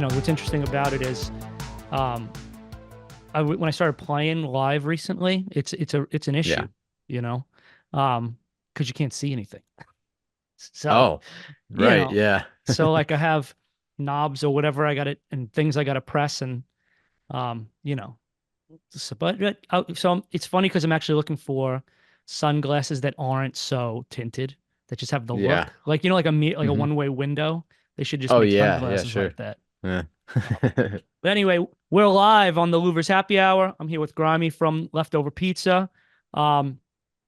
what's interesting about it is, um, when I started playing live recently, it's an issue, Yeah. you know, because you can't see anything. So, Oh, right. Yeah. like I have knobs or whatever I got it and things I got to press and um, you know, it's funny because I'm actually looking for sunglasses that aren't so tinted, that just have the Yeah. look, like like a hmm one-way window. They should just Oh, make yeah. Yeah, sunglasses sure. like that. Yeah. Um, but anyway, we're live on the Louvers Happy Hour. I'm here with Grimey from Leftover Pizza. Um,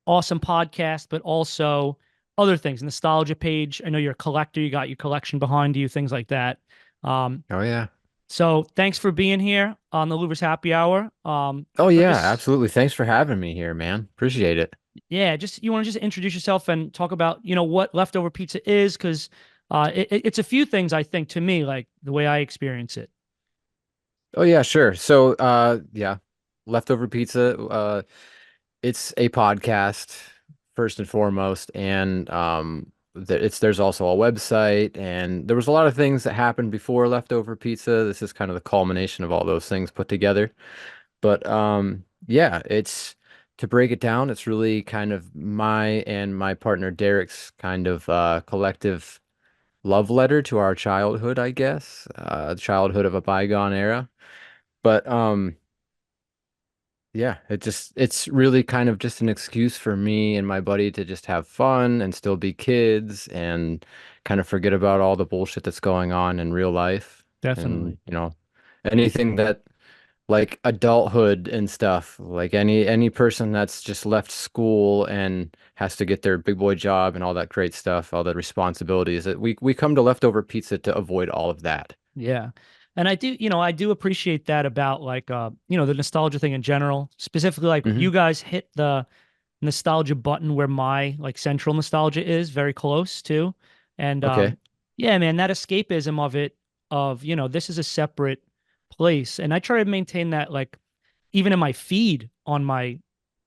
awesome podcast, but also other things. Nostalgia page. I know you're a collector. You got your collection behind you, things like that. Um, Oh, yeah. so thanks for being here on the Louvers Happy Hour. Oh, So yeah. just Absolutely. Thanks for having me here, man. Appreciate it. yeah, just you want to just introduce yourself and talk about what leftover pizza is, because it's a few things I think to me, like the way I experience it. Oh, yeah, sure. So, yeah, Leftover Pizza. It's a podcast first and foremost, and there's also a website, and there was a lot of things that happened before Leftover Pizza. This is kind of the culmination of all those things put together. But yeah, it's to break it down, it's really kind of my and my partner Derek's kind of collective love letter to our childhood, I guess. Childhood of a bygone era. But yeah, it's really kind of just an excuse for me and my buddy to just have fun and still be kids and kind of forget about all the bullshit that's going on in real life. And, Definitely. anything that like adulthood and stuff, like any person that's just left school and has to get their big boy job and all that great stuff, all the responsibilities that we come to Leftover Pizza to avoid all of that. Yeah. And I do appreciate that about like the nostalgia thing in general. Specifically, like hmm you guys hit the nostalgia button where my like central nostalgia is very close to. And Okay. yeah, man, that escapism of it, this is a separate place. And I try to maintain that, like, even in my feed on my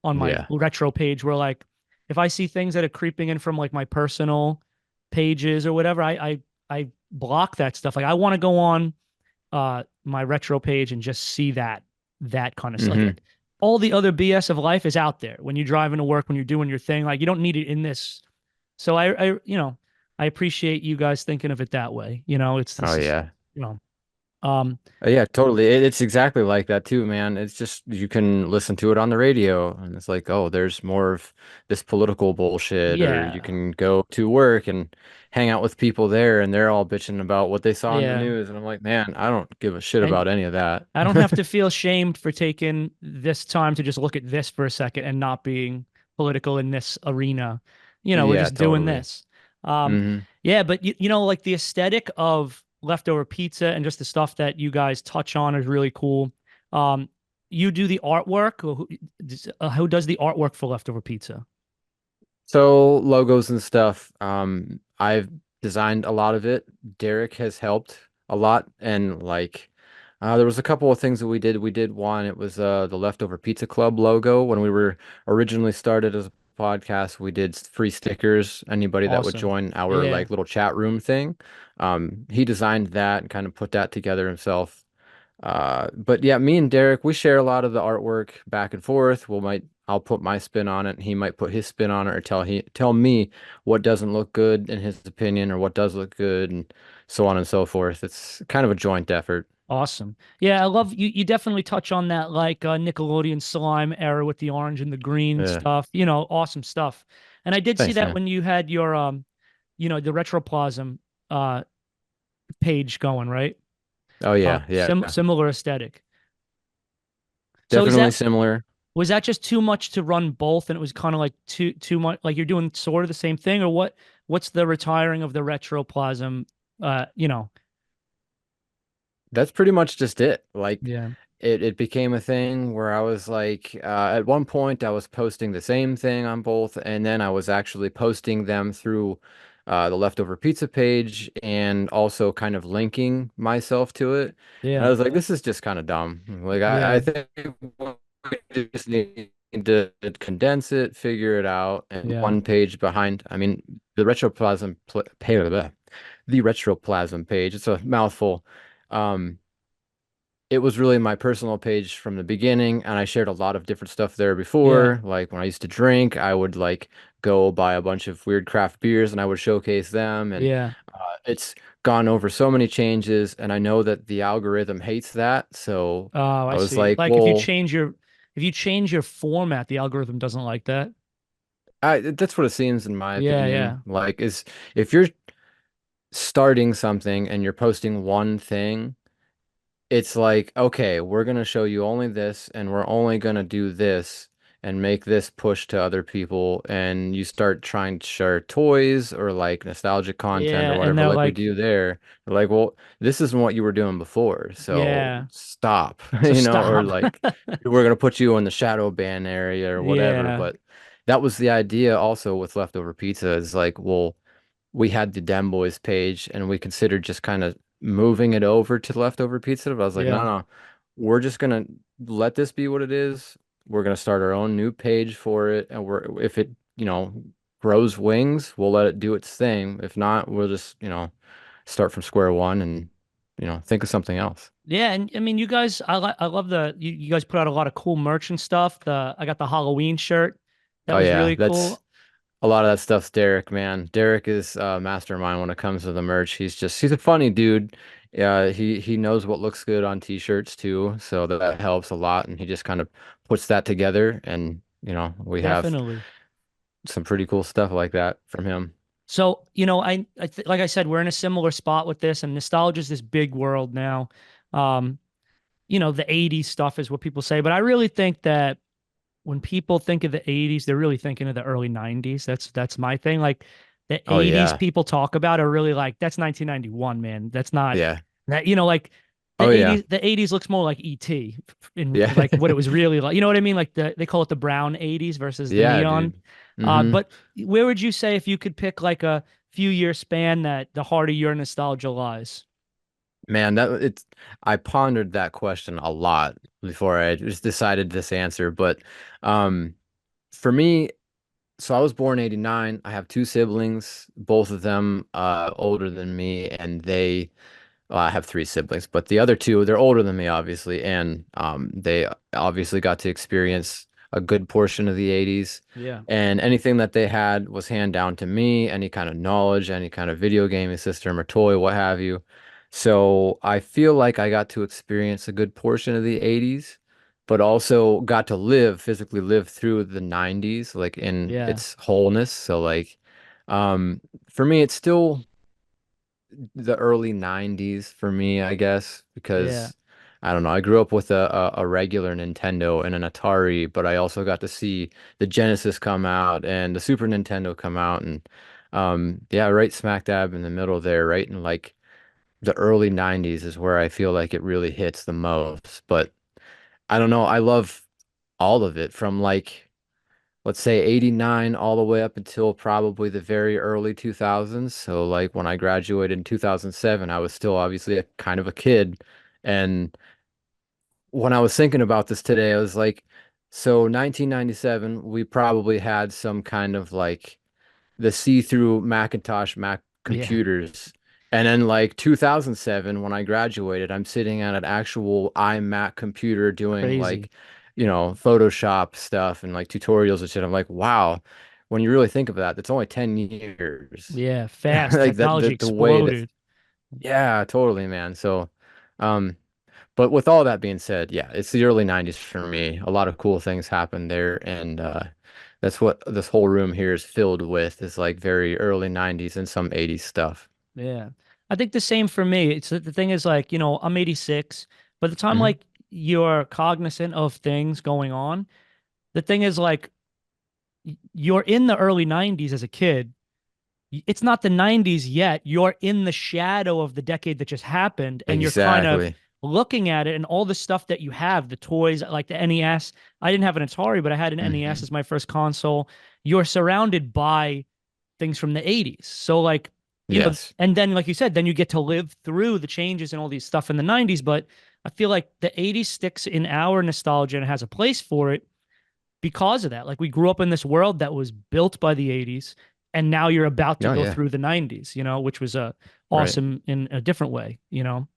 Yeah. retro page, where like if I see things that are creeping in from like my personal pages or whatever, I block that stuff. Like I want to go on my retro page and just see that kind of stuff. Like hmm all the other BS of life is out there when you're driving to work, when you're doing your thing. Like you don't need it in this. So I appreciate you guys thinking of it that way. It's Oh this is yeah. you know um Yeah, totally. It's exactly like that too, man. It's just you can listen to it on the radio and it's like, oh, there's more of this political bullshit, or you yeah. can go to work and hang out with people there and they're all bitching about what they saw in the Yeah. news. And I'm like, man, I don't give a shit And about any of that. I don't have to feel shamed for taking this time to just look at this for a second and not being political in this arena. We're Yeah, just doing totally. this. Um, hmm yeah, but like the aesthetic of leftover pizza and just the stuff that you guys touch on is really cool. Um, you do the artwork, or who does the artwork for leftover pizza? So logos and stuff, I've designed a lot of it. Derek has helped a lot, and like, there was a couple of things that we did. We did one. It was the Leftover Pizza Club logo when we were originally started as a podcast. We did free stickers. Anybody that would Awesome. join our Yeah, like little chat room thing, he designed that and kind of put that together himself. But yeah, me and Derek, we share a lot of the artwork back and forth. I'll put my spin on it, and he might put his spin on it, or tell me what doesn't look good in his opinion, or what does look good, and so on and so forth. It's kind of a joint effort. awesome. Yeah, I love you. You definitely touch on that like Nickelodeon slime era with the orange and the green Yeah. stuff. Awesome stuff. And I did see Thanks, that man. when you had your the Retroplasm uh page going, right? Oh yeah, yeah. Similar aesthetic. So is Definitely that similar. was that just too much to run both and it was kind of like too much, like you're doing sort of the same thing, or what's the retiring of the Retroplasm uh you know That's pretty much just it. Like yeah. it became a thing where I was like, at one point I was posting the same thing on both, and then I was actually posting them through the Leftover Pizza page and also kind of linking myself to it. And I Yeah. was like, this is just kind of dumb. Like I Yeah. think we just need to condense it, figure it out, and Yeah. one page behind. I mean, the Retroplasm page, it's a mouthful. Um, it was really my personal page from the beginning, and I shared a lot of different stuff there Yeah. before. Like when I used to drink, I would like go buy a bunch of weird craft beers and I would showcase them. And Yeah. it's gone over so many changes, and I know that the algorithm hates that. So Oh, I I was see. like, Like well, if you change your format, the algorithm doesn't like that. that's what it seems in my Yeah, opinion. yeah. Like, is if you're starting something and you're posting one thing, it's like, okay, we're gonna show you only this, and we're only gonna do this and make this push to other people. And you start trying to share toys or like nostalgic content or Yeah, and whatever, they're like we like, do there. They're like, well, this isn't what you were doing before, so yeah. stop, So or stop. like we're gonna put you in the shadow ban area or whatever. Yeah. But that was the idea also with leftover pizza is like, well, we had the Dem Boys page and we considered just kind of moving it over to leftover pizza. But I was like, no, Yeah. no, we're just gonna let this be what it is. We're gonna start our own new page for it, and we're if it, grows wings, we'll let it do its thing. If not, we'll just, start from square one and, think of something else. Yeah, and I mean, I love you guys put out a lot of cool merch and stuff. I got the Halloween shirt. That Oh was yeah, really that's cool. a lot of that stuff's Derek, man. Derek is mastermind when it comes to the merch. He's a funny dude. Yeah, he knows what looks good on t-shirts too, so that helps a lot. And he just kind of puts that together, and we have Definitely. some pretty cool stuff like that from him. So, like I said, we're in a similar spot with this, and nostalgia is this big world now. Um, the 80s stuff is what people say, but I really think that when people think of the 80s, they're really thinking of the early 90s. That's my thing. Like the Oh 80s yeah, people talk about are really like that's 1991, man. That's not yeah, that like oh yeah, the 80s looks more like ET in yeah, like what it was really like. You know what I mean? Like they call it the brown 80s versus the yeah, neon. dude. Hmm. But where would you say if you could pick like a few year span that the heart of your nostalgia lies? Man, I pondered that question a lot before I just decided this answer, but um, for me. So I was born 89. I have two siblings, both of them older than me, and well, I have three siblings, but the other two, they're older than me, obviously, and they obviously got to experience a good portion of the 80s. Yeah. And anything that they had was hand down to me, any kind of knowledge, any kind of video gaming system or toy, what have you. So I feel like I got to experience a good portion of the 80s, but also got to physically live through the 90s, like in Yeah. its wholeness. So like, for me, it's still the early 90s for me, I guess, Yeah. because I don't know, I grew up with a regular Nintendo and an Atari, but I also got to see the Genesis come out and the Super Nintendo come out, and yeah, right smack dab in the middle there, right in like the early 90s is where I feel like it really hits the most. But I don't know, I love all of it from like, let's say 89 all the way up until probably the very early 2000s. So like when I graduated in 2007, I was still obviously a kind of a kid. And when I was thinking about this today, I was like, so 1997, we probably had some kind of like the see-through Macintosh Mac Yeah. computers. And then like 2007, when I graduated, I'm sitting at an actual iMac computer doing Crazy. like, Photoshop stuff and like tutorials and shit. I'm like, wow, when you really think of that, that's only 10 years. Yeah. Fast. Like Technology the way that, exploded. yeah, totally, man. So, um, but with all that being said, yeah, it's the early 90s for me. A lot of cool things happened there, and that's what this whole room here is filled with is like very early 90s and some 80s stuff. Yeah. I think the same for me. It's the thing is like, I'm 86. By the time Hmm. like you're cognizant of things going on, the thing is like you're in the early 90s as a kid. It's not the 90s yet. You're in the shadow of the decade that just happened and you're kind of Exactly. looking at it and all the stuff that you have, the toys like the NES. I didn't have an Atari, but I had an NES Hmm. as my first console. You're surrounded by things from the 80s. So like, Yes. and then like you said, then you get to live through the changes and all these stuff in the 90s, but I feel like the 80s sticks in our nostalgia and has a place for it because of that. Like we grew up in this world that was built by the 80s. and now you're about to Oh go yeah. through the 90s, which was Right. awesome in a different way.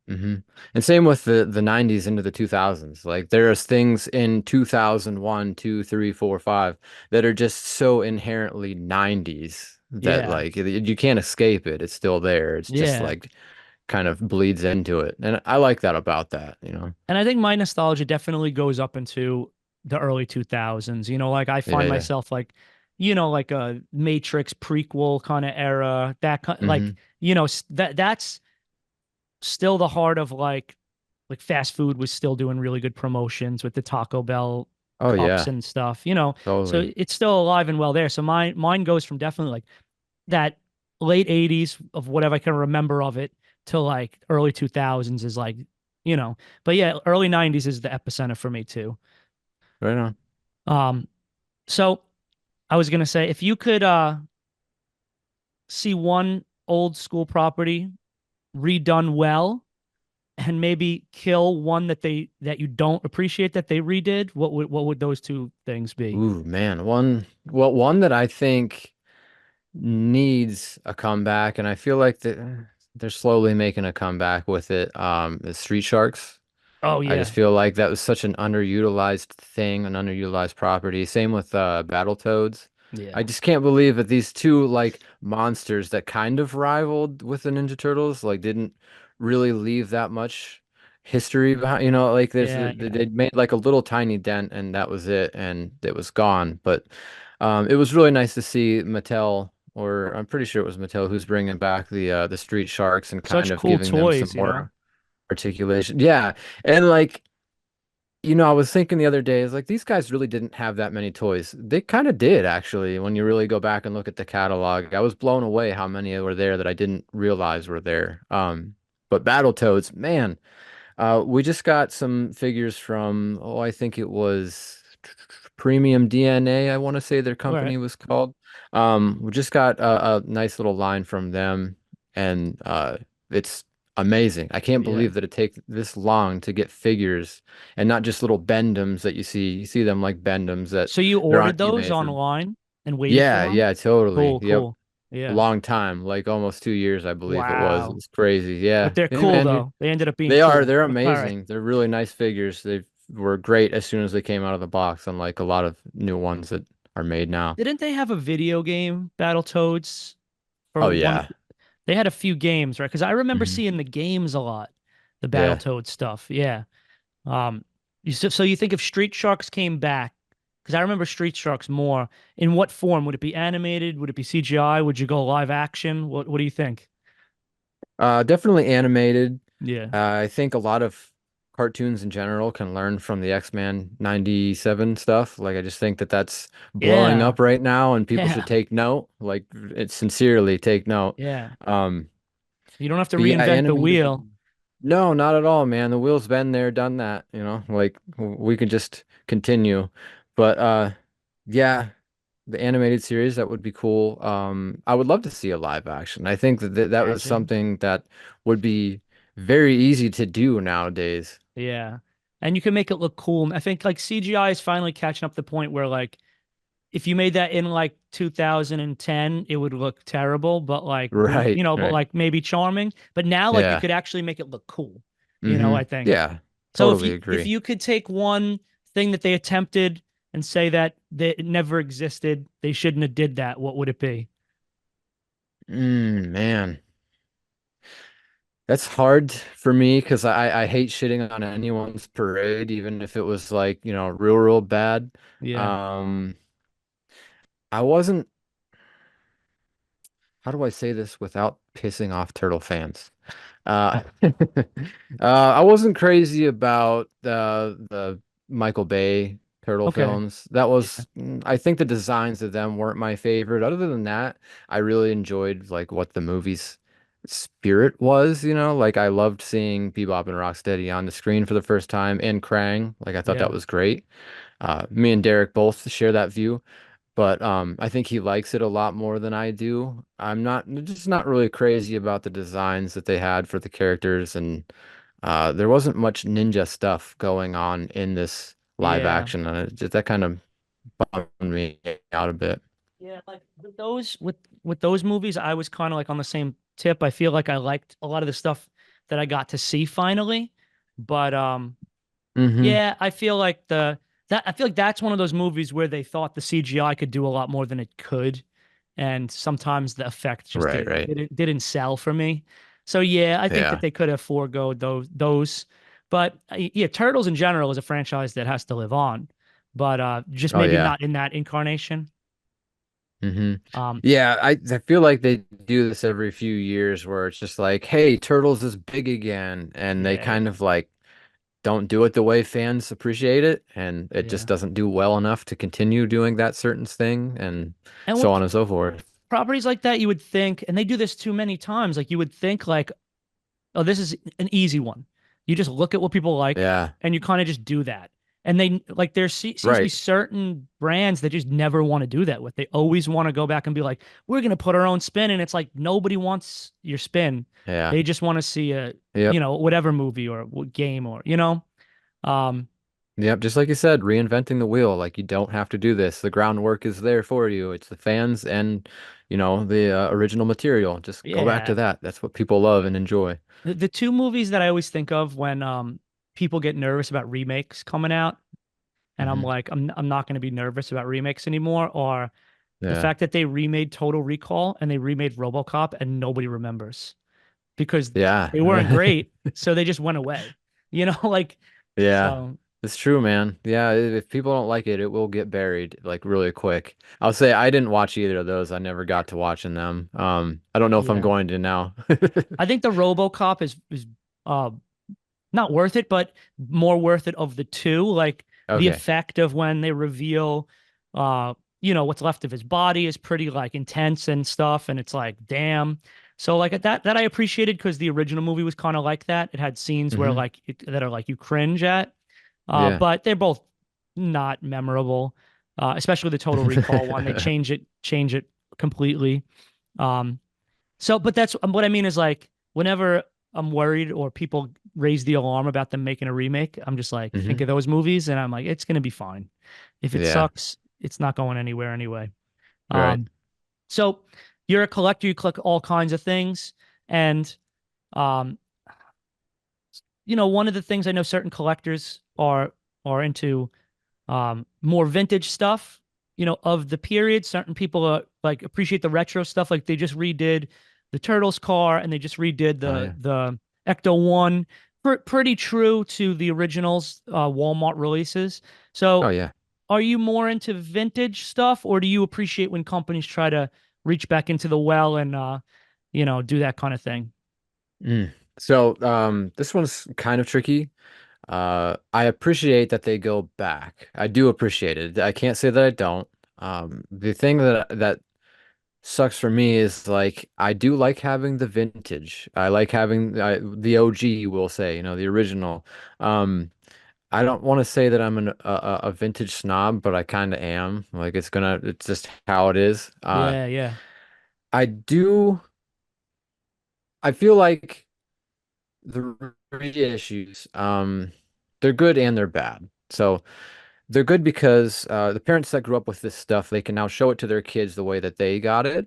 hmm And same with the 90s into the 2000s. Like there's things in 2001, 2, 3, 4, 5 that are just so inherently 90s that Yeah. like you can't escape it. It's still there. It's just Yeah. like kind of bleeds into it. And I like that about that, you know. And I think my nostalgia definitely goes up into the early 2000s. Like I Yeah, find yeah. myself like a Matrix prequel kind of era, that kind hmm that's still the heart of like fast food was still doing really good promotions with the Taco Bell Oh cups yeah, and stuff. So totally. it's still alive and well there. So mine goes from definitely like that late 80s of whatever I can remember of it to like early 2000s is you know, but yeah, early 90s is the epicenter for me too. Right on. Um, so I was gonna say if you could see one old school property redone well and maybe kill one that you don't appreciate that they redid, what would those two things be? Ooh, man. One that I think needs a comeback, and I feel like they're slowly making a comeback with it. Is Street Sharks. Oh I just yeah, feel like that was such an underutilized thing, an underutilized property. Same with Battletoads. I yeah, just can't believe that these two like monsters that kind of rivaled with the Ninja Turtles like didn't really leave that much history behind. Like yeah, yeah. they made like a little tiny dent and that was it, and it was gone. But it was really nice to see Mattel, or I'm pretty sure it was Mattel, who's bringing back the Street Sharks and kind Such of cool giving them some toys. more articulation. Yeah. And like, I was thinking the other day, is like these guys really didn't have that many toys. They kind of did actually, when you really go back and look at the catalog. I was blown away how many were there that I didn't realize were there. But Battletoads, man, we just got some figures from, oh, I think it was Premium DNA, I want to say their All right. company was called. We just got a nice little line from them, and it's amazing. I can't Yeah. believe that it takes this long to get figures and not just little Bendums that you see. You see them like Bendums that So you they're on ordered those eBay for. online and waited Yeah, for them? yeah, totally. Cool, Yep. cool. A Yeah. long time, like almost 2 years, I believe it was. It Wow. was crazy. But Yeah. they're Hey, cool man, you though. They ended up being they are. cool. They're All right. amazing. They're really nice figures. They were great as soon as they came out of the box, unlike a lot of new ones that are made now. Didn't they have a video game, Battletoads, for Oh one? yeah. They had a few games, right? Because I remember hmm seeing the games a lot, the Yeah. Battletoads stuff. Yeah. Um, so you think if Street Sharks came back, because I remember Street Sharks more, in what form? Would it be animated? Would it be CGI? Would you go live action? What do you think? Definitely animated. Yeah. I think a lot of cartoons in general can learn from the X-Men 97 stuff. Like I just think that that's blowing Yeah. up right now and people should Yeah. take note. Like it sincerely take note. Yeah. Um, You don't have to but yeah, reinvent the animated. wheel. No, not at all, man. The wheel's been there, done that, like we could just continue. But yeah, the animated series that would be cool. I would love to see a live action. I think that was Imagine. something that would be very easy to do nowadays. Yeah. And you can make it look cool. I think like CGI is finally catching up to the point where like if you made that in like 2010, it would look terrible, but Right, but right. like maybe charming. But now like you Yeah. could actually make it look cool, I think. Yeah, So totally if agree. you could take one thing that they attempted and say that it never existed, they shouldn't have did that, what would it be? Man. That's hard for me because I hate shitting on anyone's parade, even if it was like, real bad. Yeah. Um, I wasn't, how do I say this without pissing off turtle fans? I wasn't crazy about the Michael Bay turtle Okay. films. That Yeah. was, I think the designs of them weren't my favorite. Other than that, I really enjoyed like what the movie's spirit was, like I loved seeing Bebop and Rocksteady on the screen for the first time and Krang. Like I thought that Yeah. was great. Me and Derek both share that view. But I think he likes it a lot more than I do. I'm not just not really crazy about the designs that they had for the characters, and there wasn't much ninja stuff going on in this live Yeah. action, and that kind of bummed me out a bit. Yeah, like with those movies, I was kind of like on the same tip. I feel like I liked a lot of the stuff that I got to see finally. But Hmm. yeah, I feel like the that I feel like that's one of those movies where they thought the CGI could do a lot more than it could, and sometimes the effect just Right, right. didn't sell for me. So yeah, I think that Yeah. they could have foregoed those. But yeah, Turtles in general is a franchise that has to live on, but just Oh maybe yeah. not in that incarnation. Hmm. Um, Yeah, I feel like they do this every few years where it's just like, hey, Turtles is big again, and they yeah, kind of like don't do it the way fans appreciate it, and it just yeah. doesn't do well enough to continue doing that certain thing, and And so with on and so forth. properties like that, you would think, and they do this too many times, like you would think like, oh, this is an easy one. You just look at what people like Yeah, and you kind of just do that. And they like seems to be right. certain brands that just never want to do that with. They always want to go back and be like, we're going to put our own spin. And it's like nobody wants your spin. Yeah. They just want to see a, Yep. whatever movie or game or, um, Yep. Just like you said, reinventing the wheel. Like you don't have to do this. The groundwork is there for you. It's the fans and, the original material. Just go back yeah. to that. That's what people love and enjoy. The two movies that I always think of when people get nervous about remakes coming out, and I'm Hmm. like, I'm not going to be nervous about remakes anymore, are the Yeah. fact that they remade Total Recall and they remade RoboCop and nobody remembers because Yeah. they weren't great, so they just went away. Like Yeah. so. It's true, man. Yeah, if people don't like it, it will get buried like really quick. I'll say I didn't watch either of those. I never got to watching them. I don't know if I'm Yeah, going to now. I think the RoboCop is uh not worth it, but more worth it of the two. Like the Okay. effect of when they reveal, what's left of his body is pretty like intense and stuff, and it's like, damn. So like that I appreciated because the original movie was kind of like that. It had scenes where Hmm. like that are like you cringe at, Yeah. but they're both not memorable. Especially the Total Recall one. They change it completely. Um, but that's what I mean is like whenever I'm worried or people raise the alarm about them making a remake, I'm just like, think Hmm. of those movies and I'm like, it's gonna be fine. If it Yeah. sucks, it's not going anywhere anyway. Right. Um, so you're a collector, you collect all kinds of things. And um, one of the things I know certain collectors are into more vintage stuff, of the period. Certain people like appreciate the retro stuff. Like they just redid the Turtles car and they just redid Oh the yeah. the Ecto One. Pretty true to the originals, Walmart releases. Oh So, yeah. are you more into vintage stuff, or do you appreciate when companies try to reach back into the well and do that kind of thing? Mm. So, this one's kind of tricky. I appreciate that they go back. I do appreciate it. I can't say that I don't. The thing that sucks for me is like I do like having the vintage. I like having the OG, we'll say, the original. Um, I don't want to say that I'm a vintage snob, but I kind of am. Like it's just how it is. Yeah, yeah, I do. I feel like the reissues, they're good and they're bad. So they're good because the parents that grew up with this stuff, they can now show it to their kids the way that they got it.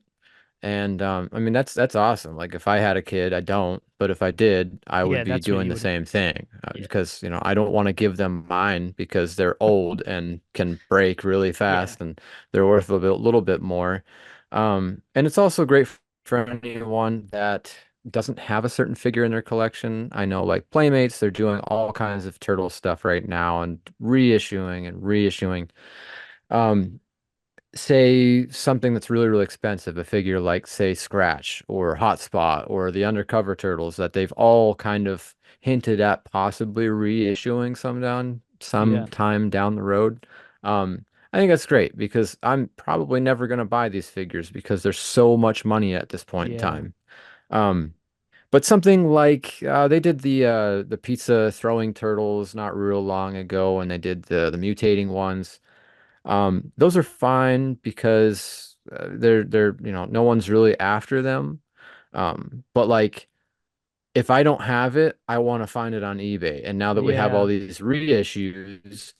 And I mean that's awesome. Like if I had a kid, I don't, but if I did, I would yeah. be That's what doing you the would. same thing Yeah, because I don't want to give them mine because they're old and can break really yeah, fast and they're worth little bit more. And it's also great for anyone that doesn't have a certain figure in their collection. I know like Playmates, they're doing all kinds of turtle stuff right now and reissuing and reissuing. Um, say something that's really, really expensive, a figure like, say, Scratch or Hotspot or the Undercover Turtles that they've all kind of hinted at possibly reissuing yeah, sometime down the road. I think that's great because I'm probably never going to buy these figures because there's so much money at this point in yeah, time. Um, but something like they did the pizza throwing turtles not real long ago, and they did the mutating ones. Those are fine because they're no one's really after them. But like if I don't have it, I want to find it on eBay. And now that we have all yeah. these reissues,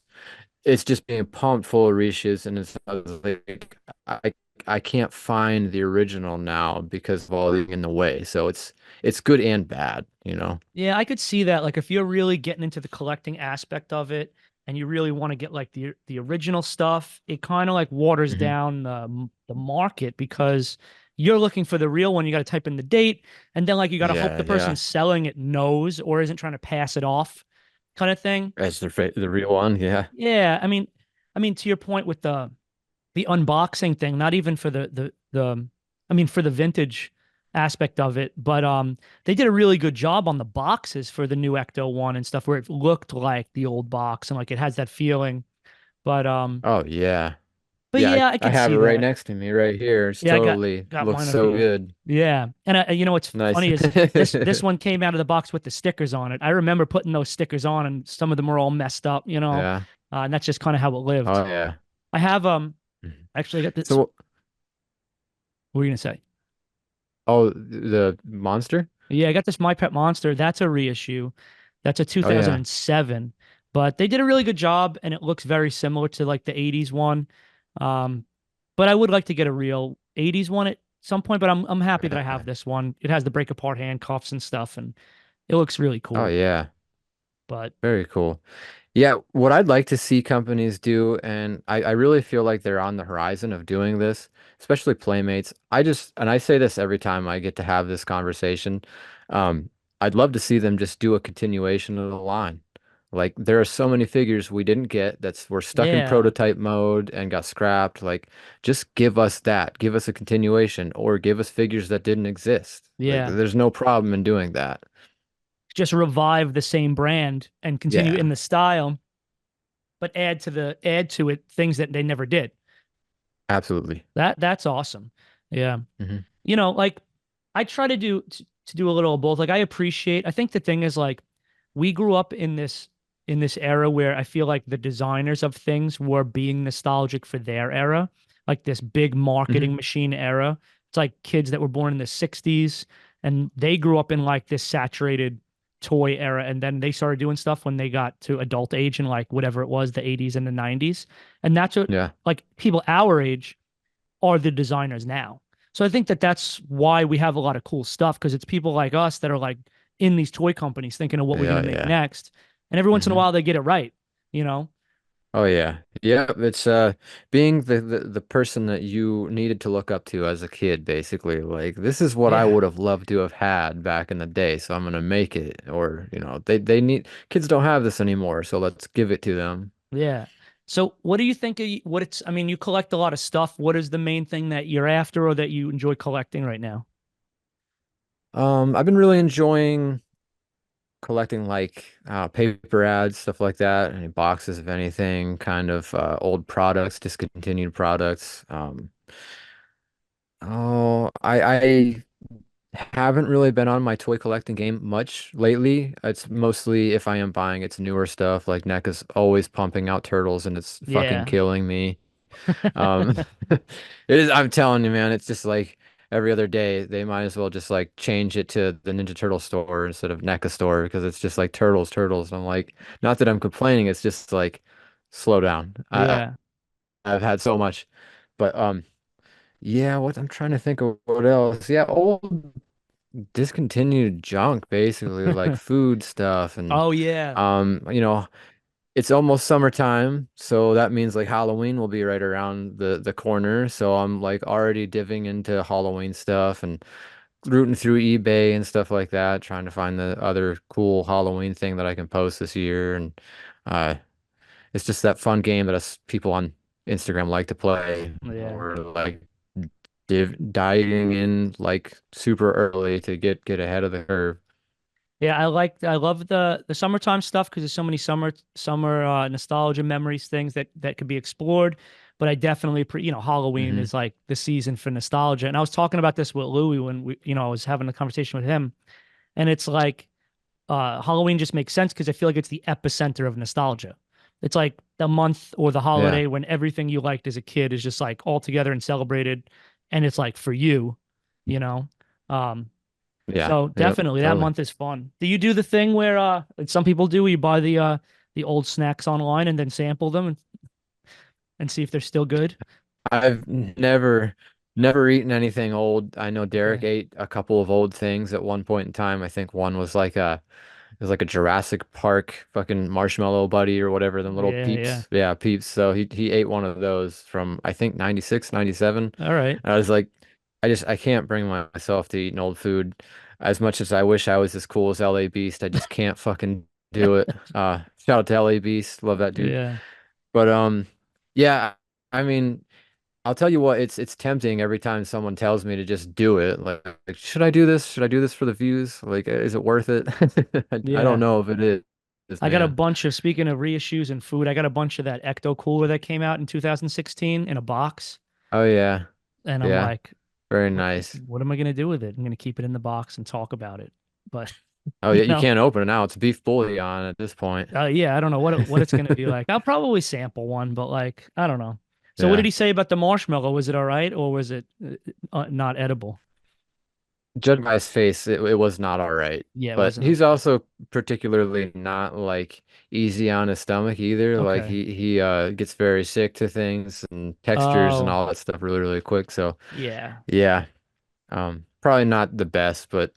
it's just being pumped full of reissues, and it's like I I can't find the original now because of all the in the way. So it's good and bad, you know. Yeah, I could see that. Like if you're really getting into the collecting aspect of it and you really want to get like the original stuff, it kind of like waters Hmm. down the market because you're looking for the real one. You got to type in the date, and then like you got to hope Yeah, the person yeah. selling it knows or isn't trying to pass it off kind of thing. As the real one, yeah. Yeah, I mean to your point with the unboxing thing, not even for the I mean for the vintage aspect of it, but they did a really good job on the boxes for the new Ecto one and stuff where it looked like the old box and like it has that feeling. But Oh yeah. but Yeah, yeah, I I could have it see right that. next to me right here. It's Yeah, I got totally got looks mine up so here. good. Yeah. And you know what's Nice. funny is this one came out of the box with the stickers on it. I remember putting those stickers on and some of them were all messed up, you know. Yeah. And that's just kind of how it lived. Oh yeah. I have Mhm. actually got this. So, What were you gonna say? oh, the monster? Yeah, I got this My Pet Monster. That's a reissue. That's a Oh yeah. 2007. But they did a really good job and it looks very similar to like the 80s one. Um, but I would like to get a real 80s one at some point, but I'm happy that I have Yeah. this one. It has the break apart handcuffs and stuff and it looks really Oh cool. yeah. But Very cool. Yeah, what I'd like to see companies do, and I really feel like they're on the horizon of doing this, especially Playmates. And I say this every time I get to have this conversation. I'd love to see them just do a continuation of the line. Like there are so many figures we didn't get that's were stuck in yeah, prototype mode and got scrapped. Like just give us that, give us a continuation, or give us figures that didn't exist. Like yeah. there's no problem in doing that. Just revive the same brand and continue in Yeah, the style, but add to it things that they never did. absolutely. That's awesome. Yeah. Hmm. Like I try to do a little of both. Like I think the thing is like we grew up in this era where I feel like the designers of things were being nostalgic for their era, like this big Hmm. marketing machine era. It's like kids that were born in the 60s and they grew up in like this saturated toy era and then they started doing stuff when they got to adult age in like whatever it was, the 80s and the 90s. And that's what Yeah. like people our age are the designers now. So I think that that's why we have a lot of cool stuff because it's people like us that are like in these toy companies thinking of what we're going to Yeah, make yeah. next. And every once in a Hmm. while they get it right, you know? Oh yeah. Yeah, it's being the person that you needed to look up to as a kid, basically. Like this is what I Yeah. would have loved to have had back in the day, so I'm gonna make it. Or, they need kids don't have this anymore, so let's give it to them. Yeah. So what do you think what it's I mean, you collect a lot of stuff. What is the main thing that you're after or that you enjoy collecting right now? I've been really enjoying collecting like paper ads, stuff like that, any boxes of anything, kind of old products, discontinued products. I haven't really been on my toy collecting game much lately. It's mostly if I am buying, it's newer stuff. Like NECA's always pumping out turtles and it's fucking Yeah. killing me. Um, it is, I'm telling you, man, it's just like every other day they might as well just like change it to the Ninja Turtle store instead of NECA store because it's just like turtles, turtles. I'm like, not that I'm complaining, it's just like slow down. Yeah. I've had so much. But yeah, what I'm trying to think of what else. Yeah, old discontinued junk basically like food stuff and Oh yeah. um you know it's almost summertime, so that means like Halloween will be right around the corner, so I'm like already diving into Halloween stuff and rooting through eBay and stuff like that, trying to find the other cool Halloween thing that I can post this year. And uh it's just that fun game that us people on Instagram like to play, Yeah. or like diving in like super early to get ahead of the curve. Yeah, I love the summertime stuff because there's so many summer nostalgia memories, things that could be explored. But I definitely Halloween Hmm. is like the season for nostalgia. And I was talking about this with Louis when I was having a conversation with him, and it's like Halloween just makes sense because I feel like it's the epicenter of nostalgia. It's like the month or the Yeah. holiday when everything you liked as a kid is just like all together and celebrated, and it's like for you, you know. Um, Yeah. so Yep. definitely that Totally. month is fun. Do you do the thing where like some people do, where you buy the old snacks online and then sample them and see if they're still good? I've never eaten anything old. I know Derek Okay. ate a couple of old things at one point in time. I think one was like a it was like a Jurassic Park fucking marshmallow buddy or whatever, them little Yeah, yeah. peeps. Yeah, peeps. So he ate one of those from I think 96, 97. All right. And I was like, I can't bring myself to eating old food. As much as I wish I was as cool as LA Beast, I just can't fucking do it. Shout out to LA Beast, love that dude. Yeah. But yeah, I mean, I'll tell you what, it's tempting every time someone tells me to just do it. Like, should I do this? Should I do this for the views? Like, is it worth it? I don't Yeah. know if it is, I got a man. bunch of, speaking of reissues and food, I got a bunch of that Ecto cooler that came out in 2016 in a box. Oh yeah, And I'm yeah, like, very nice. what am I going to do with it? I'm going to keep it in the box and talk about it. But, Oh you yeah, you know, can't open it now. It's beef bouillon at this point. yeah, I don't know what it's going to be like. I'll probably sample one, but like, I don't know. So what did Yeah. he say about the marshmallow? Was it all right or was it not edible? Judging by his face, it was not all right. Yeah, it But wasn't he's okay. also particularly not like easy on his stomach either. Like Okay. he gets very sick to things and textures and Oh, all that stuff really, really quick. So yeah. yeah, probably not the best, but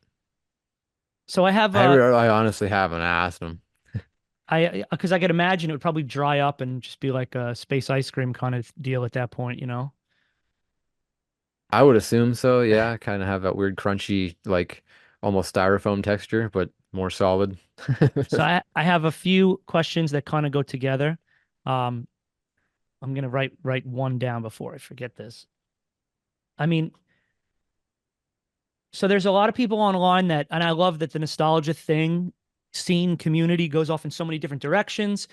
So I have I honestly haven't asked him. I because I could imagine it would probably dry up and just be like a space ice cream kind of deal at that point, you know? I would assume so, yeah. Kind of have that weird crunchy, like almost styrofoam texture, but more solid. So I have a few questions that kind of go together. Um, I'm gonna write one down before I forget this. I mean, so there's a lot of people online that, and I love that the nostalgia thing, scene community goes off in so many different directions.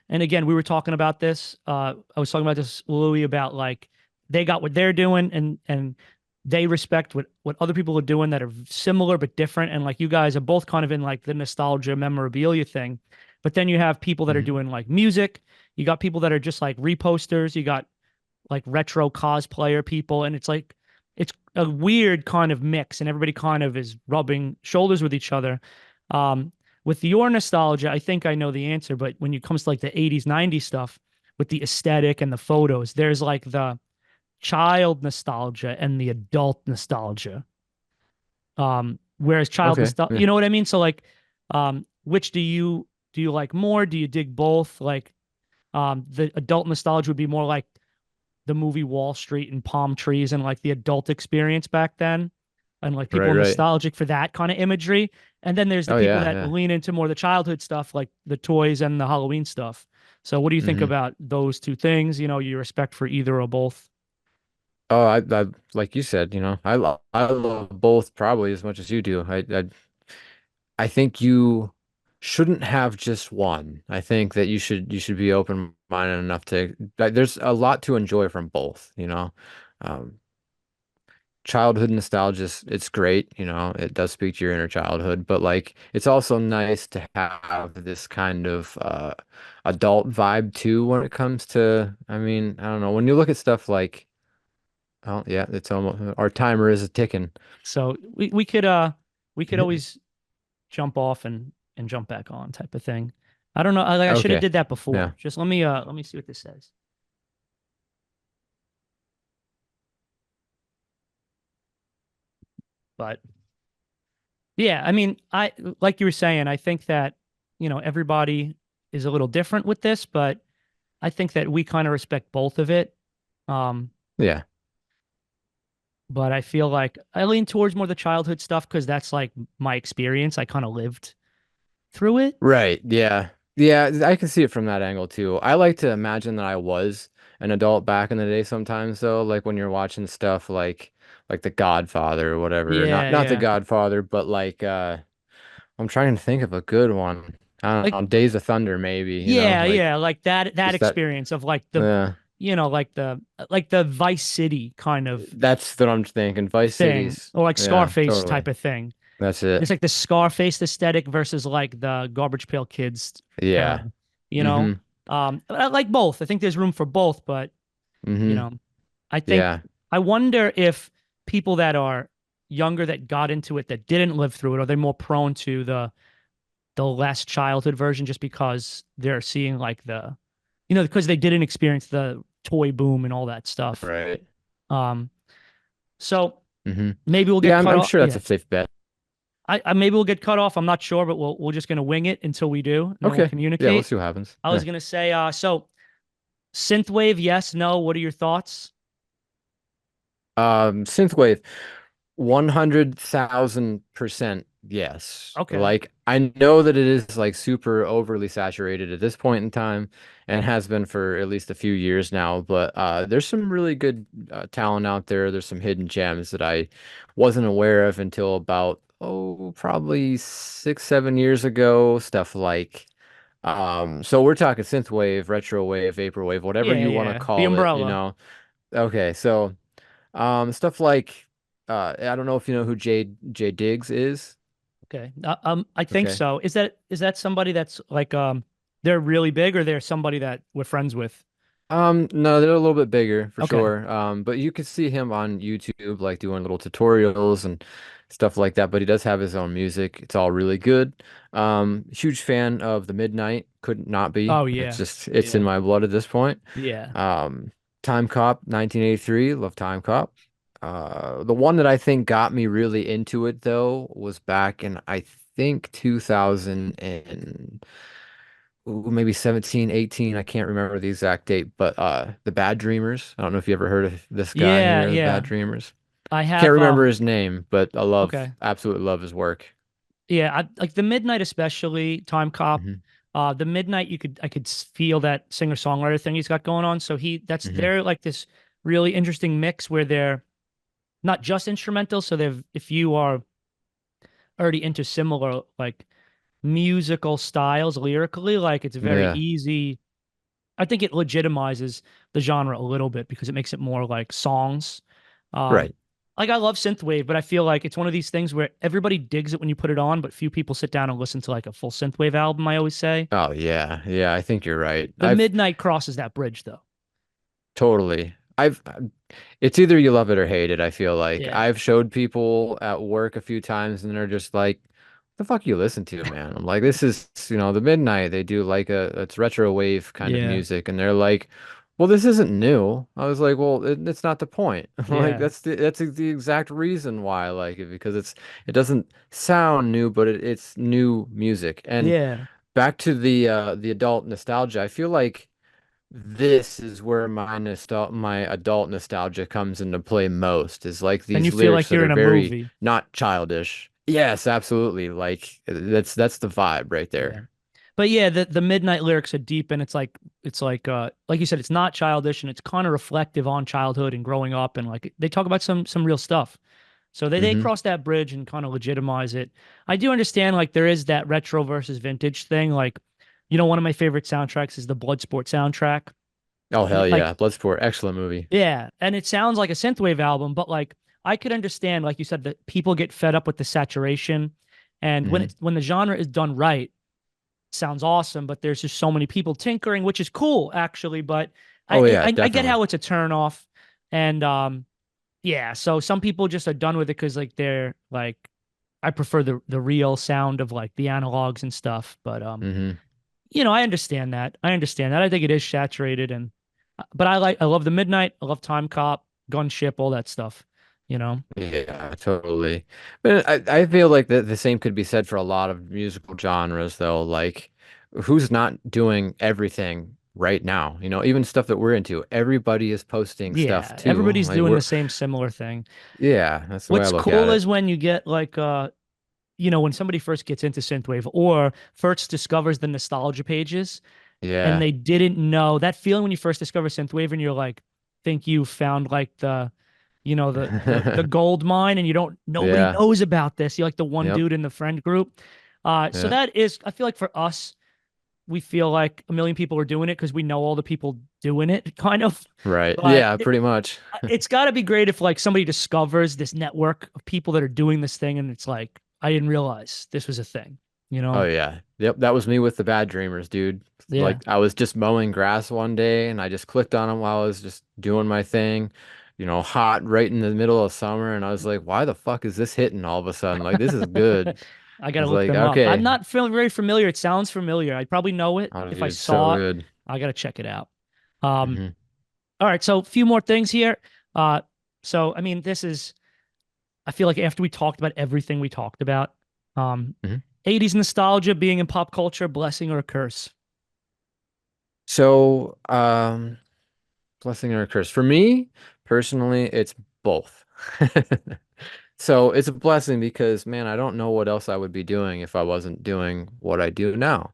And again, we were talking about this. I was talking about this, Louis, about like they got what they're doing and they respect what other people are doing that are similar but different. And like you guys are both kind of in like the nostalgia memorabilia thing. But then you have people that are Mhm. doing like music. You got people that are just like reposters. You got like retro cosplayer people, and it's a weird kind of mix, and everybody kind of is rubbing shoulders with each other. Um, with your nostalgia, I think I know the answer, but when it comes to like the 80s, 90s stuff with the aesthetic and the photos, there's like the child nostalgia and the adult nostalgia. Whereas child Okay. nostalgia, Yeah. you know what I mean? So like, which do you like more? Do you dig both? Like, the adult nostalgia would be more like the movie Wall Street and palm trees and like the adult experience back then. And like people Right, are right. nostalgic for that kind of imagery. And then there's the Oh people yeah, that yeah. lean into more the childhood stuff, like the toys and the Halloween stuff. So what do you think Hmm. about those two things? You know, your respect for either or both. Oh, I like you said, I love both probably as much as you do. I think you shouldn't have just one. I think that you should be open-minded enough to like, there's a lot to enjoy from both. Um, Childhood nostalgia, it's great, it does speak to your inner childhood, but like it's also nice to have this kind of adult vibe too when it comes to, I mean, I don't know, when you look at stuff like, oh yeah, it's almost our timer is ticking. So we could always jump off and jump back on type of thing. I don't know. I should have Okay. did that Yeah. before. Just let me see what this says. But yeah, I mean, I like you were saying, I think that, everybody is a little different with this, but I think that we kind of respect both of it. Um, Yeah. but I feel like I lean towards more the childhood stuff because that's like my experience. I kind of lived through it. Right. Yeah. Yeah, I can see it from that angle too. I like to imagine that I was an adult back in the day sometimes though, like when you're watching stuff like The Godfather or whatever. Not Yeah, not The yeah. Godfather, but like I'm trying to think of a good one. I don't Like know, Days of Thunder maybe, yeah, like yeah, like that just that experience of like the yeah. like the Vice City kind of That's what I'm thinking. Vice thing Cities. or like Yeah, Scarface type totally. of thing. That's it. It's like the Scarface aesthetic versus like the Garbage Pail Kids era, Yeah. you know? Mm-hmm. I like both. I think there's room for both, but you Mm-hmm. know, I think Yeah. I wonder if people that are younger that got into it that didn't live through it, are they more prone to the less childhood version just because they're seeing like because they didn't experience the toy boom and all that stuff. Right. Um, so Hmm. maybe we'll get Yeah, cut I'm off. sure that's Yeah, a safe bet. I maybe we'll get cut off. I'm not sure, but we're just gonna wing it until we do, and then we'll Okay. Yeah, we'll communicate. see what happens. I was Yeah. gonna say, so synthwave, yes, no. What are your thoughts? Synthwave. 100,000% yes. Okay. Like, I know that it is like super overly saturated at this point in time and has been for at least a few years now, but there's some really good talent out there. There's some hidden gems that I wasn't aware of until about, oh, probably 6, 7 years ago. Stuff like, so we're talking synthwave, retrowave, vaporwave, whatever Yeah, you want to yeah. The call it, you umbrella. know. Okay, so. Stuff like I don't know if you know who Jay Diggs is. Okay. I think Okay. so. Is that somebody that's like they're really big or they're somebody that we're friends with? No, they're a little bit bigger for Okay. sure. But you could see him on YouTube, like doing little tutorials and stuff like that. But he does have his own music. It's all really good. Huge fan of the Midnight. Couldn't not be. Oh It's yeah. just it's in Yeah. my blood at this point. Yeah. Um, Time Cop, 1983. Love Time Cop. The one that I think got me really into it though was back in I think 2000 and ooh, maybe 17, 18. I can't remember the exact date, but the Bad Dreamers. I don't know if you ever heard of this guy Yeah, here, the Bad yeah. Dreamers. I Can't have remember his name, but okay. absolutely love his work. Yeah, like the Midnight especially, Time Cop. Hmm. The Midnight I could feel that singer-songwriter thing he's got going on. So Hmm. they're like this really interesting mix where they're not just instrumental, so they've if you are already into similar like musical styles lyrically, like it's very Yeah, easy. I think it legitimizes the genre a little bit because it makes it more like songs. Um, right. like I love synthwave, but I feel like it's one of these things where everybody digs it when you put it on, but few people sit down and listen to like a full synthwave album, I always say. Oh yeah, yeah, I think you're right. The Midnight crosses that bridge though. Totally. It's either you love it or hate it, I feel like. Yeah. I've showed people at work a few times and they're just like, the fuck you listen to, man? I'm like, this is, the Midnight. They do like it's retro wave kind of Yeah. music. And they're like, well, this isn't new. I was like, well, it's not the point. Like, Yeah. that's the exact reason why I like it because it doesn't sound new, but it's new music. And Yeah. back to the adult nostalgia, I feel like this is where my adult nostalgia comes into play most, is like And you these feel lyrics like that you're are in a very movie. not childish. Yes, absolutely. Like that's the vibe right Yeah. there. But yeah, the Midnight lyrics are deep and like you said, it's not childish and it's kind of reflective on childhood and growing up and like they talk about some real stuff. So they Hmm. cross that bridge and kind of legitimize it. I do understand like there is that retro versus vintage thing. Like, one of my favorite soundtracks is the Bloodsport soundtrack. Oh And hell like, yeah, Bloodsport, excellent movie. yeah, and it sounds like a synthwave album, but like I could understand, like you said, that people get fed up with the saturation. And Hmm. when the genre is done right, sounds awesome, but there's just so many people tinkering, which is cool actually. But Oh yeah, I get definitely. how it's a turn off, and yeah. So some people just are done with it because like they're like I prefer the real sound of like the analogs and stuff. But Hmm. I understand that. I understand that. I think it is saturated, and but I love the Midnight. I love Time Cop, Gunship, all that stuff. You know. Yeah, totally. But I feel like the same could be said for a lot of musical genres, though. Like, who's not doing everything right now? Even stuff that we're into. Everybody is posting stuff Yeah, too. everybody's Like, doing the same similar thing. yeah, that's the way I What's look at cool it. is when you get like when somebody first gets into synthwave or first discovers the nostalgia pages and Yeah. they didn't know that feeling when you first discover synthwave and you're like think you found like the gold mine and you don't nobody Yeah. knows about this. You're like the one Yep. dude in the friend group. So Yeah. that is I feel like for us we feel like a million people are doing it because we know all the people doing it kind of. Right. But Yeah, pretty much. it's got to be great if like somebody discovers this network of people that are doing this thing and it's like I didn't realize this was a thing, you Oh know? yeah. Yep, that was me with the Bad Dreamers, dude. Yeah. Like I was just mowing grass one day and I just clicked on them while I was just doing my thing. Hot right in the middle of summer and I was like, why the fuck is this hitting all of a sudden? Like this is good. I I gotta was look like, them up. I'm okay. not feeling very familiar. It sounds familiar. I'd probably know it Oh if I dude, so saw it. good. I gotta check it out. Um, Hmm. All right, so a few more things here. Uh, so I mean, I feel like after we talked about everything we talked about, um, Mhm. 80s nostalgia being in pop culture, blessing or a curse? So, blessing or a curse. For me, personally, it's both. So it's a blessing because, man, I don't know what else I would be doing if I wasn't doing what I do now.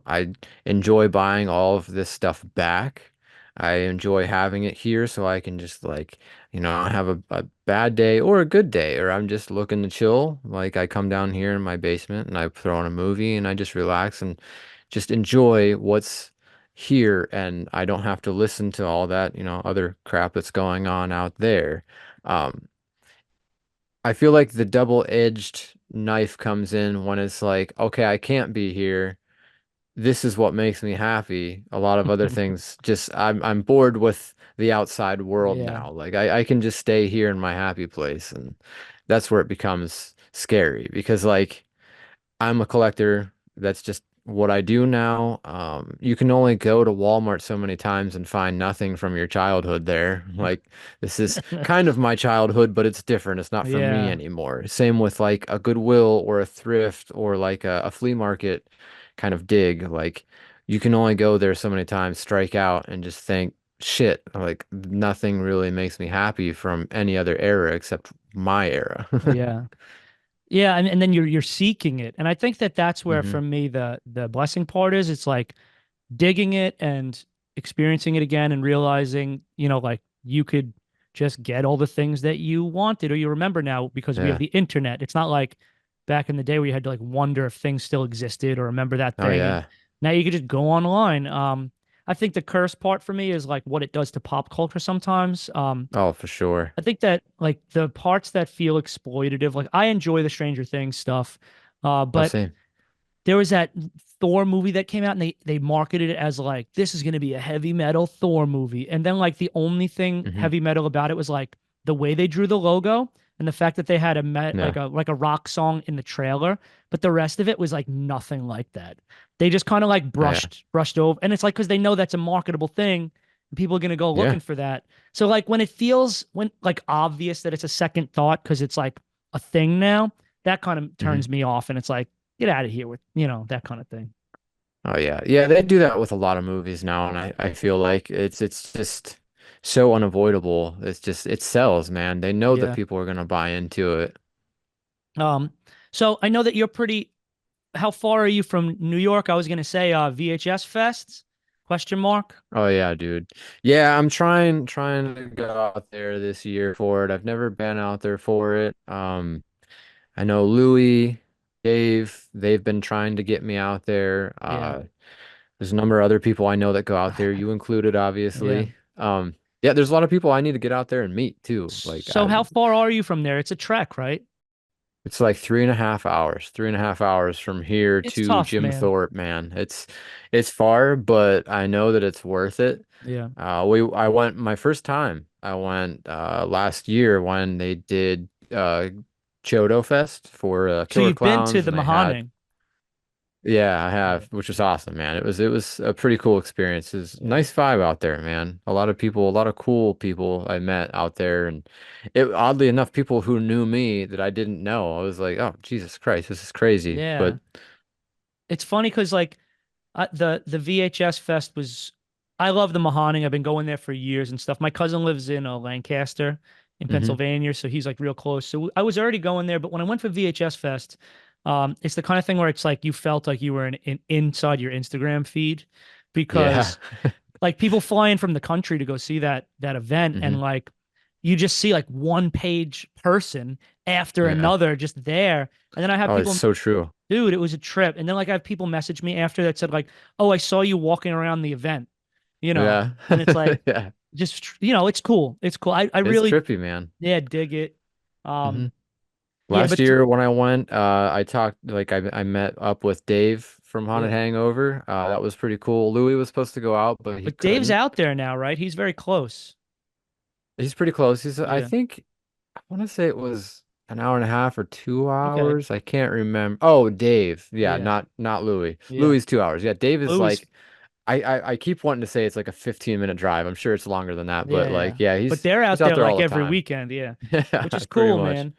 I enjoy buying all of this stuff back. I enjoy having it here so I can just like, have a bad day or a good day, or I'm just looking to chill. Like I come down here in my basement and I throw on a movie and I just relax and just enjoy what's here, and I don't have to listen to all that, other crap that's going on out there. Um, I feel like the double-edged knife comes in when it's like, okay, I can't be here. This is what makes me happy. A lot of other things just I'm bored with the outside world Yeah, now. Like I can just stay here in my happy place, and that's where it becomes scary because like I'm a collector. That's just what I do now. You can only go to Walmart so many times and find nothing from your childhood there. Like this is kind of my childhood, but it's different. It's not for me yeah, anymore. Same with like a Goodwill or a thrift or like a flea market kind of dig. Like you can only go there so many times, strike out, and just think, shit, like nothing really makes me happy from any other era except my era. yeah. Yeah, and then you're seeking it. And I think that that's where hmm for me the blessing part is. It's like digging it and experiencing it again and realizing, like you could just get all the things that you wanted or you remember now because we have Yeah. the internet. It's not like back in the day where you had to like wonder if things still existed or remember that Oh thing. And yeah. now you could just go online. I think the curse part for me is like what it does to pop culture sometimes. Oh, for sure. I think that like the parts that feel exploitative, like I enjoy the Stranger Things stuff, Oh, but same. there was that Thor movie that came out and they marketed it as like this is going to be a heavy metal Thor movie. And then like the only thing hmm heavy metal about it was like the way they drew the logo and the fact that they had Yeah. like a rock song in the trailer, but the rest of it was like nothing like that. They just kind of like Oh, yeah. brushed over, and it's like because they know that's a marketable thing and people are going to go Yeah. looking for that. So like when it feels when like obvious that it's a second thought because it's like a thing now, that kind of hmm turns me off and it's like get out of here with, that kind of thing. Oh, yeah. Yeah, they do that with a lot of movies now, and I feel like it's just so unavoidable. It's just it sells, man. They know that Yeah. people are gonna buy into it. Um, so I know that you're pretty, how far are you from New York? I was gonna say VHS Fest? Question mark. Oh yeah, dude. Yeah, I'm trying to go out there this year for it. I've never been out there for it. I know Louis, Dave, they've been trying to get me out there. Yeah. There's a number of other people I know that go out there, you included, Yeah. obviously. Yeah, there's a lot of people I need to get out there and meet too. So how far are you from there? It's a trek, right? It's like 3.5 hours, 3.5 hours from here It's to tough, Jim man. Thorpe, man. It's far, but I know that it's worth it. Yeah. I went my first time. I went last year when they did Chodo Fest for So Killer you've been to Clowns, the and they had. Mahaning. Yeah, I Yeah. have, which was awesome, man. It was a pretty cool experience. It's Yeah. nice vibe out there, man. A lot of people, a lot of cool people I met out there, and it oddly enough, people who knew me that I didn't know. I was like, oh, Jesus Christ, this is crazy. Yeah. But It's funny because like the VHS Fest was I love the Mahaning. I've been going there for years and stuff. My cousin lives in Lancaster in hmm Pennsylvania, so he's like real close. So I was already going there, but when I went for VHS Fest, it's the kind of thing where it's like you felt like you were inside your Instagram feed yeah, because like people fly in from the country to go see that event hmm and like you just see like one page person after yeah. another just there. And then I have Oh, it's people so true. dude, it was a trip. And then like I have people message me after that said like, "Oh, I saw you walking around the event," Yeah, and it's like yeah. just it's cool. It's cool. I It's really trippy, man. yeah dig it. hmm Um yeah, Last but year when I went, I talked like I met up with Dave from Haunted yeah, Hangover. That was pretty cool. Louis was supposed to go out, but he but Dave's couldn't. out there now, right? He's very close. He's pretty close. I Yeah. think, I want to say it was an hour and a half or two Okay. hours. I can't remember. Oh, Dave. Yeah, Yeah. not Louis. Yeah. Louis is 2 hours. Yeah, Dave is Louis like I keep wanting to say it's like a 15-minute drive. I'm sure it's longer than that, but Yeah. like yeah, But they're he's out out there there all like the every time. weekend, yeah. Which Yeah, is pretty cool, much. man.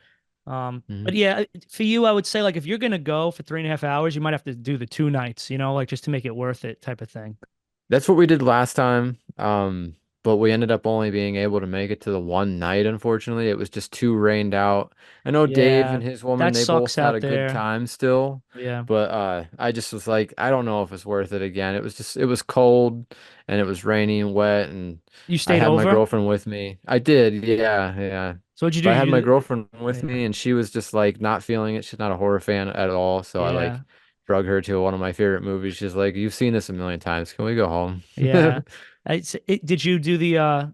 But Mhm. yeah, for you, I would say like if you're gonna go for 3.5 hours, you might have to do the 2 nights, like just to make it worth it type of thing. That's what we did last time. But we ended up only being able to make it to the one night, unfortunately. It was just too rained out. I know Dave Yeah, and his woman, that they sucks both had out a good there. time still. Yeah. But I just was like, I don't know if it's worth it again. It was cold and it was rainy and wet and You I stayed had my over? girlfriend with me. I did, yeah, yeah. So what'd you do? But I had my You girlfriend with Yeah. me and she was just like not feeling it. She's not a horror fan at all. So I like Yeah. drug her to one of my favorite movies. She's like, you've seen this a million times. Can we go home? Yeah. Did you do the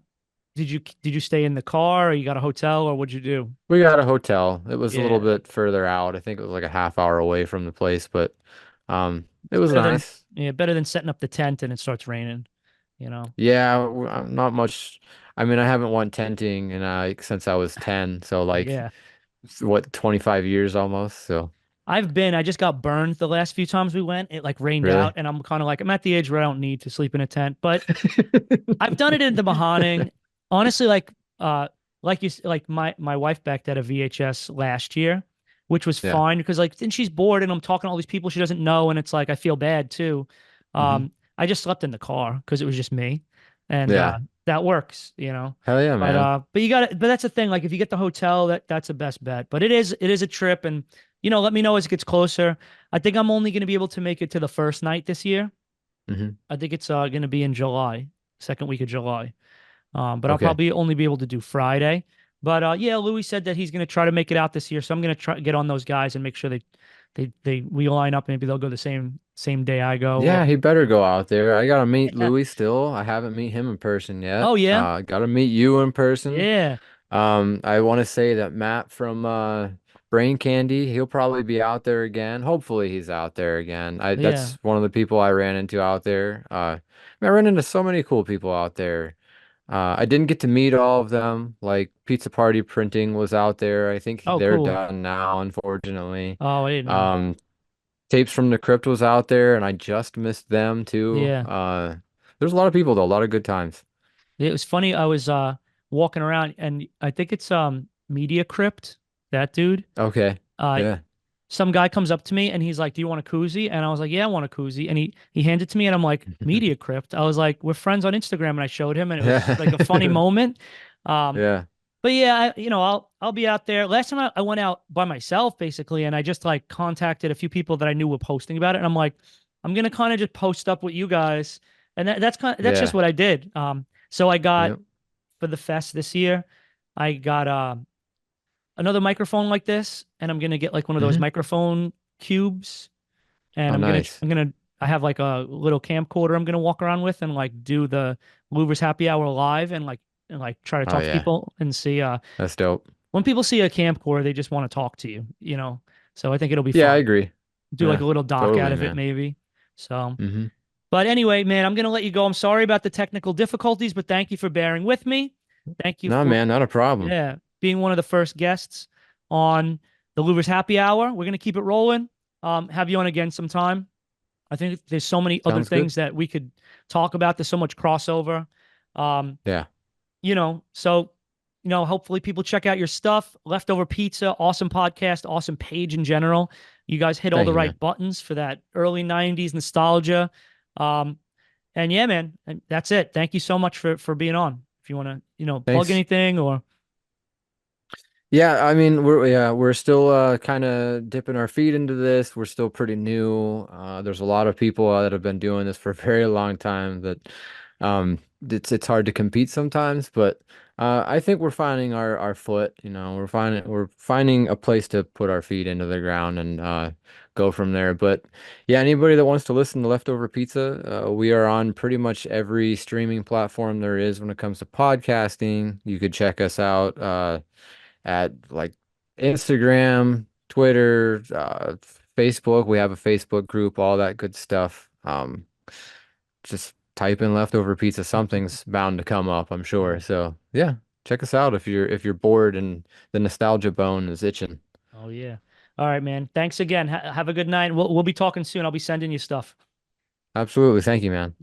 did you stay in the car or you got a hotel or what'd you do? We got a hotel. It was a little Yeah. bit further out. I think it was like a half hour away from the place, but it It's was better than nice. yeah, better than setting up the tent and it starts raining, you know. Yeah, not much. I mean, I haven't went tenting in since I was 10, so like Yeah. what, 25 years almost. So, I just got burned the last few times we went. It like rained out really? and I'm kind of like I'm at the age where I don't need to sleep in a tent, but I've done it in the Mahaning. Honestly, like like my wife backed at a VHS last year, which was Yeah. fine because like then she's bored and I'm talking to all these people she doesn't know, and it's like I feel bad too. Hmm. I just slept in the car because it was just me, and Yeah. that works. Hell yeah, man. But you got to but that's the thing. Like if you get the hotel, that's the best bet. But it is a trip, and let me know as it gets closer. I think I'm only going to be able to make it to the first night this year. Hmm. I think it's going to be in July, second week of July. But I'll Okay. probably only be able to do Friday. But yeah, Louis said that he's going to try to make it out this year, so I'm going to try get on those guys and make sure they we line up. Maybe they'll go the same day I go. Yeah, he better go out there. I gotta meet Yeah. Louis still. I haven't met him in person yet. Oh yeah, Gotta meet you in person. yeah. I want to say that Matt from Brain Candy, he'll probably be out there again. Hopefully he's out there again. Yeah. That's one of the people I ran into out there. I ran into so many cool people out there. I didn't get to meet all of them. Like Pizza Party Printing was out there. I think Oh they're cool. done now, unfortunately. Oh, I didn't know. Um, Tapes from the Crypt was out there, and I just missed them too. Yeah. There's a lot of people though, a lot of good times. It was funny. I was walking around and I think it's Media Crypt, that dude. Okay. Uh Yeah. some guy comes up to me and he's like, "Do you want a koozie?" And I was like, "Yeah, I want a koozie." And he handed it to me and I'm like, "Media Crypt." I was like, "We're friends on Instagram." And I showed him and it was like a funny Yeah. moment. Um, Yeah. but yeah, I'll be out there. Last time I went out by myself basically, and I just like contacted a few people that I knew were posting about it. And I'm like, I'm gonna kind of just post up with you guys, and that's just Yeah. what I did. So I got Yep. for the fest this year, I got another microphone like this, and I'm gonna get like one of those Hmm. microphone cubes, and Oh, nice. I have like a little camcorder I'm gonna walk around with and like do the Louvers happy hour live and try to Oh talk to yeah. people and see That's dope. when people see a camcorder they just want to talk to you. So I think it'll be Yeah, I fun. agree. Do like Yeah, a little doc out totally, of it man. maybe. So, Hmm. but anyway, man, I'm gonna let you go. I'm sorry about the technical difficulties, but thank you for bearing with me. Thank you No, for man, not a problem. yeah, being one of the first guests on the Louvers Happy Hour. We're gonna keep it rolling. Have you on again sometime. I think there's so many other Sounds good. things that we could talk about. There's so much crossover. Um, Yeah. hopefully people check out your stuff. Leftover Pizza, awesome podcast, awesome page in general. You guys hit all Thank the you, man. right buttons for that early 90s nostalgia. Um, and yeah, man, and that's it. Thank you so much for being on. If you want to, plug Thanks. anything or Yeah, I mean, we're still kind of dipping our feet into this. We're still pretty new. There's a lot of people that have been doing this for a very long time that it's hard to compete sometimes, but I think we're finding our foot, we're finding a place to put our feet into the ground and go from there. But yeah, anybody that wants to listen to Leftover Pizza, we are on pretty much every streaming platform there is when it comes to podcasting. You could check us out. At like Instagram, Twitter, Facebook. We have a Facebook group, all that good stuff. Just type in leftover pizza. Something's bound to come up, I'm sure. yeah. So yeah, check us out if you're bored and the nostalgia bone is itching. Oh yeah. All right, man. Thanks again. Have a good night. We'll be talking soon. I'll be sending you stuff. Absolutely. Thank you, man.